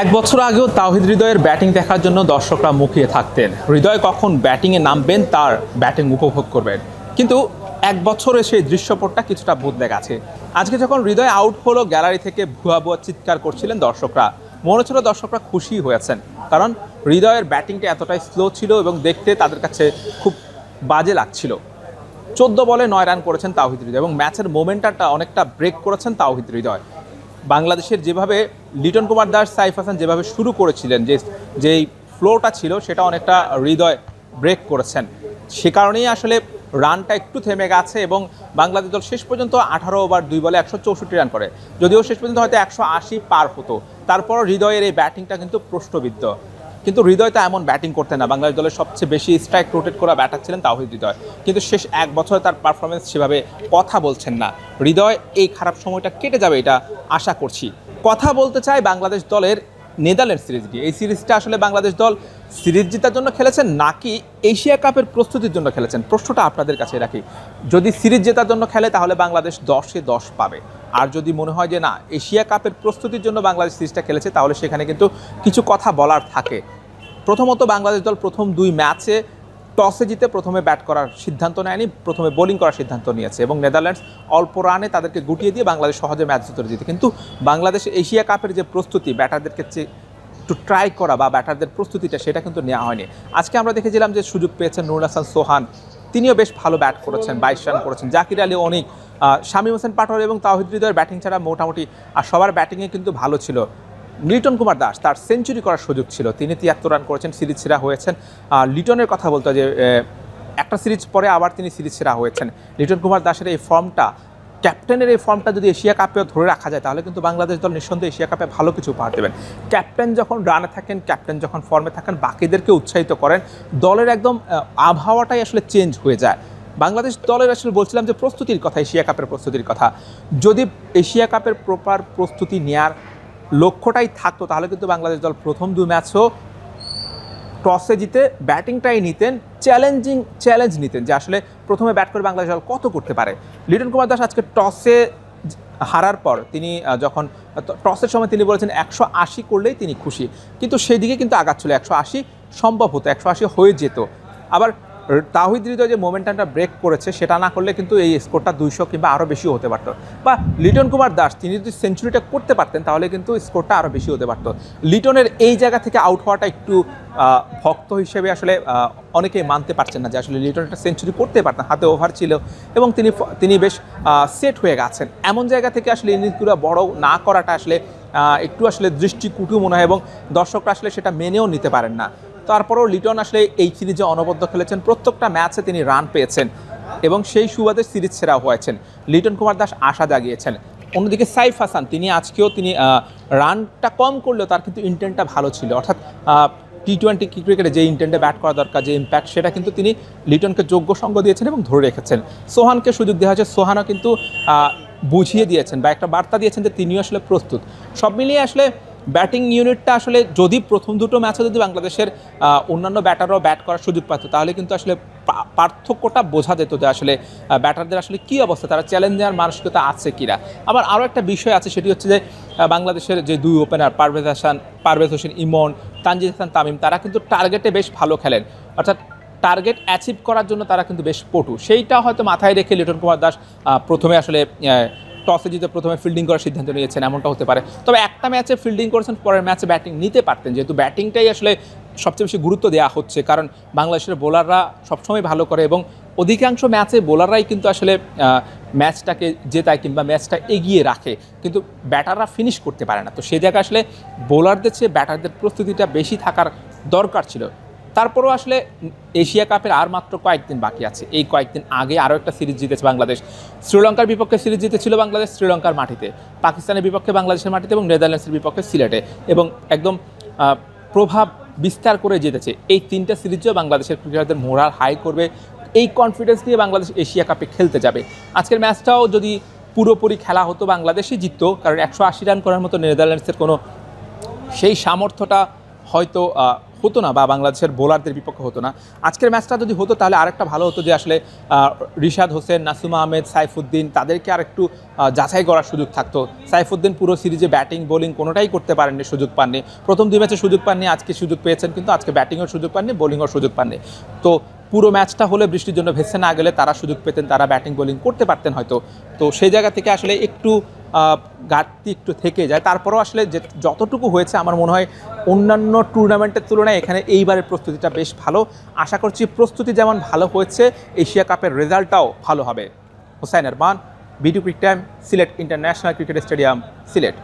এক বছর আগেও তাওহিদ হৃদয়ের ব্যাটিং দেখার জন্য দর্শকরা মুখিয়ে থাকতেন। হৃদয় কখন ব্যাটিংয়ে নামবেন, তার ব্যাটিং উপভোগ করবেন। কিন্তু এক বছরে সেই দৃশ্যপটটা কিছুটা বদলে গেছে। আজকে যখন হৃদয় আউট হলো, গ্যালারি থেকে ভুয়া ভুয়া চিৎকার করছিলেন দর্শকরা। মনে হচ্ছিল দর্শকরা খুশি হয়েছেন, কারণ হৃদয়ের ব্যাটিংটা এতটাই স্লো ছিল এবং দেখতে তাদের কাছে খুব বাজে লাগছিল। 14 বলে 9 রান করেছেন তাওহিদ হৃদয় এবং ম্যাচের মোমেন্টামটা অনেকটা ব্রেক করেছেন তাওহিদ হৃদয়। বাংলাদেশের যেভাবে লিটন কুমার দাস, সাইফ হাসান যেভাবে শুরু করেছিলেন, যেই ফ্লোটা ছিল সেটা অনেকটা হৃদয় ব্রেক করেছেন। সে কারণেই আসলে রানটা একটু থেমে গেছে এবং বাংলাদেশ দল শেষ পর্যন্ত 18 ওভার 2 বলে 164 রান করে। যদিও শেষ পর্যন্ত হয়তো 180 পার হতো, তারপর হৃদয়ের এই ব্যাটিংটা কিন্তু প্রশ্নবিদ্ধ। কিন্তু হৃদয় তো এমন ব্যাটিং করতেন না। বাংলাদেশ দলের সবচেয়ে বেশি স্ট্রাইক রোটেট করা ব্যাটার ছিলেন তাওহিদ হৃদয়, কিন্তু শেষ এক বছরে তার পারফরমেন্স সেভাবে কথা বলছেন না। হৃদয় এই খারাপ সময়টা কেটে যাবে এটা আশা করছি। কথা বলতে চাই বাংলাদেশ দলের নেদারল্যান্ড সিরিজ নিয়ে। এই সিরিজটা আসলে বাংলাদেশ দল সিরিজ জেতার জন্য খেলেছেন নাকি এশিয়া কাপের প্রস্তুতির জন্য খেলেছেন, প্রশ্নটা আপনাদের কাছে রাখি। যদি সিরিজ জেতার জন্য খেলে তাহলে বাংলাদেশ 10-এ 10 পাবে। আর যদি মনে হয় যে না, এশিয়া কাপের প্রস্তুতির জন্য বাংলাদেশ সিরিজটা খেলেছে, তাহলে সেখানে কিন্তু কিছু কথা বলার থাকে। প্রথমত বাংলাদেশ দল প্রথম 2 ম্যাচে টসে জিতে প্রথমে ব্যাট করার সিদ্ধান্ত নেয়নি, প্রথমে বোলিং করার সিদ্ধান্ত নিয়েছে এবং নেদারল্যান্ডস অল্প রানে তাদেরকে গুটিয়ে দিয়ে বাংলাদেশ সহজে ম্যাচ জিতে। কিন্তু বাংলাদেশ এশিয়া কাপের যে প্রস্তুতি, ব্যাটারদেরকে একটু ট্রাই করা বা ব্যাটারদের প্রস্তুতিটা, সেটা কিন্তু নেওয়া হয়নি। আজকে আমরা দেখেছিলাম যে সুযোগ পেয়েছেন নুরুল হাসান সোহান, তিনিও বেশ ভালো ব্যাট করেছেন, 22 রান করেছেন। জাকির আলী অনেক, শামীম হোসেন পাটোয়ারি এবং তাওহিদ হৃদয়ের ব্যাটিং ছাড়া মোটামুটি আর সবার ব্যাটিংয়ে কিন্তু ভালো ছিল। লিটন কুমার দাস, তার সেঞ্চুরি করার সুযোগ ছিল, তিনি 73 রান করেছেন, সিরিজ সেরা হয়েছেন। লিটনের কথা বলতে যে একটা সিরিজ পরে আবার তিনি সিরিজ সেরা হয়েছেন। লিটন কুমার দাসের এই ফর্মটা, ক্যাপ্টেনের এই ফর্মটা যদি এশিয়া কাপেও ধরে রাখা যায়, তাহলে কিন্তু বাংলাদেশ দল নিঃসন্দেহে এশিয়া কাপে ভালো কিছু উপহার দেবেন। ক্যাপ্টেন যখন রানে থাকেন, ক্যাপ্টেন যখন ফর্মে থাকেন, বাকিদেরকে উৎসাহিত করেন, দলের একদম আবহাওয়াটাই আসলে চেঞ্জ হয়ে যায়। বাংলাদেশ দলের আসলে বলছিলাম যে প্রস্তুতির কথা, এশিয়া কাপের প্রস্তুতির কথা, যদি এশিয়া কাপের প্রপার প্রস্তুতি নেওয়ার লক্ষ্যটাই থাকতো, তাহলে কিন্তু বাংলাদেশ দল প্রথম 2 ম্যাচও টসে জিতে ব্যাটিংটাই নিতেন, চ্যালেঞ্জ নিতেন যে আসলে প্রথমে ব্যাট করে বাংলাদেশ দল কত করতে পারে। লিটন কুমার দাস আজকে টসে হারার পর তিনি যখন টসের সময় তিনি বলেছেন 180 করলেই তিনি খুশি, কিন্তু সেই দিকে কিন্তু আগাচ্ছিল। 180 সম্ভব হতো, 180 হয়ে যেত। আবার তাওহিদ হৃদয় যে মোমেন্টামটা ব্রেক করেছে, সেটা না করলে কিন্তু এই স্কোরটা 200 কিংবা আরও বেশি হতে পারতো। বা লিটন কুমার দাস তিনি যদি সেঞ্চুরিটা করতে পারতেন, তাহলে কিন্তু স্কোরটা আরও বেশি হতে পারতো। লিটনের এই জায়গা থেকে আউট হওয়াটা একটু ভক্ত হিসেবে আসলে অনেকেই মানতে পারছেন না যে আসলে লিটন একটা সেঞ্চুরি করতে পারতেন, হাতে ওভার ছিল এবং তিনি বেশ সেট হয়ে গেছেন। এমন জায়গা থেকে আসলে ইনিংসগুলো বড় না করাটা আসলে একটু আসলে দৃষ্টিকটু মনে হয় এবং দর্শকরা আসলে সেটা মেনেও নিতে পারেন না। তারপরেও লিটন আসলে এই সিরিজে অনবদ্য খেলেছেন, প্রত্যেকটা ম্যাচে তিনি রান পেয়েছেন এবং সেই সুবাদে সিরিজ সেরা হয়েছেন। লিটন কুমার দাস আশা জাগিয়েছেন। অন্যদিকে সাইফ হাসান, তিনি আজকেও রানটা কম করলেও তার কিন্তু ইন্টেন্টটা ভালো ছিল, অর্থাৎ টি-20 ক্রিকেটে যে ইন্টেন্টে ব্যাট করা দরকার, যে ইম্প্যাক্ট, সেটা কিন্তু তিনি লিটনকে যোগ্য সঙ্গ দিয়েছেন এবং ধরে রেখেছেন। সোহানকে সুযোগ দেওয়া হয়েছে, সোহানও কিন্তু বুঝিয়ে দিয়েছেন বা একটা বার্তা দিয়েছেন যে তিনিও আসলে প্রস্তুত। সব মিলিয়ে আসলে ব্যাটিং ইউনিটটা আসলে যদি প্রথম 2 ম্যাচে যদি বাংলাদেশের অন্যান্য ব্যাটাররাও ব্যাট করার সুযোগ পাত, তাহলে কিন্তু আসলে পার্থক্যটা বোঝা যেত যে আসলে ব্যাটারদের আসলে কী অবস্থা, তারা চ্যালেঞ্জার মানসিকতা আছে কিনা। আবার আরও একটা বিষয় আছে, সেটি হচ্ছে যে বাংলাদেশের যে 2 ওপেনার পারভেজ হোসেন ইমন, তানজিদ হাসান তামিম, তারা কিন্তু টার্গেটে বেশ ভালো খেলেন, অর্থাৎ টার্গেট অ্যাচিভ করার জন্য তারা কিন্তু বেশ পটু। সেইটা হয়তো মাথায় রেখে লিটন কুমার দাস প্রথমে আসলে টসে জিতে প্রথমে ফিল্ডিং করার সিদ্ধান্ত নিয়েছেন, এমনটা হতে পারে। তবে একটা ম্যাচে ফিল্ডিং করেছেন, পরের ম্যাচে ব্যাটিং নিতে পারতেন, যেহেতু ব্যাটিংটাই আসলে সবচেয়ে বেশি গুরুত্ব দেওয়া হচ্ছে, কারণ বাংলাদেশের বোলাররা সবসময় ভালো করে এবং অধিকাংশ ম্যাচে বোলাররাই কিন্তু আসলে ম্যাচটাকে জেতায় কিংবা ম্যাচটা এগিয়ে রাখে, কিন্তু ব্যাটাররা ফিনিশ করতে পারে না। তো সেই জায়গায় আসলে বোলারদের চেয়ে ব্যাটারদের প্রস্তুতিটা বেশি থাকার দরকার ছিল। তারপরেও আসলে এশিয়া কাপের আর মাত্র কয়েকদিন বাকি আছে। এই কয়েকদিন আগে আরও একটা সিরিজ জিতেছে বাংলাদেশ। শ্রীলঙ্কার বিপক্ষে সিরিজ জিতেছিল বাংলাদেশ শ্রীলঙ্কার মাটিতে, পাকিস্তানের বিপক্ষে বাংলাদেশের মাটিতে এবং নেদারল্যান্ডসের বিপক্ষে সিলেটে, এবং একদম প্রভাব বিস্তার করে জিতেছে। এই 3টা সিরিজেও বাংলাদেশের ক্রিকেটারদের মোরাল হাই করবে, এই কনফিডেন্স নিয়ে বাংলাদেশ এশিয়া কাপে খেলতে যাবে। আজকের ম্যাচটাও যদি পুরোপুরি খেলা হতো, বাংলাদেশই জিততো, কারণ 180 রান করার মতো নেদারল্যান্ডসের কোনো সেই সামর্থ্যটা হয়তো হতো না, বা বাংলাদেশের বোলারদের বিপক্ষে হতো না। আজকের ম্যাচটা যদি হতো তাহলে আরেকটা ভালো হতো যে আসলে রিশাদ হোসেন, নাসুমা আহমেদ, সাইফুদ্দিন তাদেরকে আরেকটু যাচাই করার সুযোগ থাকতো। সাইফুদ্দিন পুরো সিরিজে ব্যাটিং বোলিং কোনোটাই করতে পারেননি, সুযোগ পাননি। প্রথম 2 ম্যাচে সুযোগ পাননি, আজকে সুযোগ পেয়েছেন, কিন্তু আজকে ব্যাটিংয়ের সুযোগ পাননি, বোলিংয়ের সুযোগ পাননি। তো পুরো ম্যাচটা হলে বৃষ্টির জন্য ভেসে না গেলে তারা সুযোগ পেতেন, তারা ব্যাটিং বোলিং করতে পারতেন হয়তো। তো সেই জায়গা থেকে আসলে একটু ঘাটতি একটু থেকে যায়। তারপরেও আসলে যে যতটুকু হয়েছে আমার মনে হয় অন্যান্য টুর্নামেন্টের তুলনায় এখানে এইবারের প্রস্তুতিটা বেশ ভালো। আশা করছি প্রস্তুতি যেমন ভালো হয়েছে, এশিয়া কাপের রেজাল্টটাও ভালো হবে। Hussain Arman, BD cric time, Sylhet international cricket stadium, Sylhet.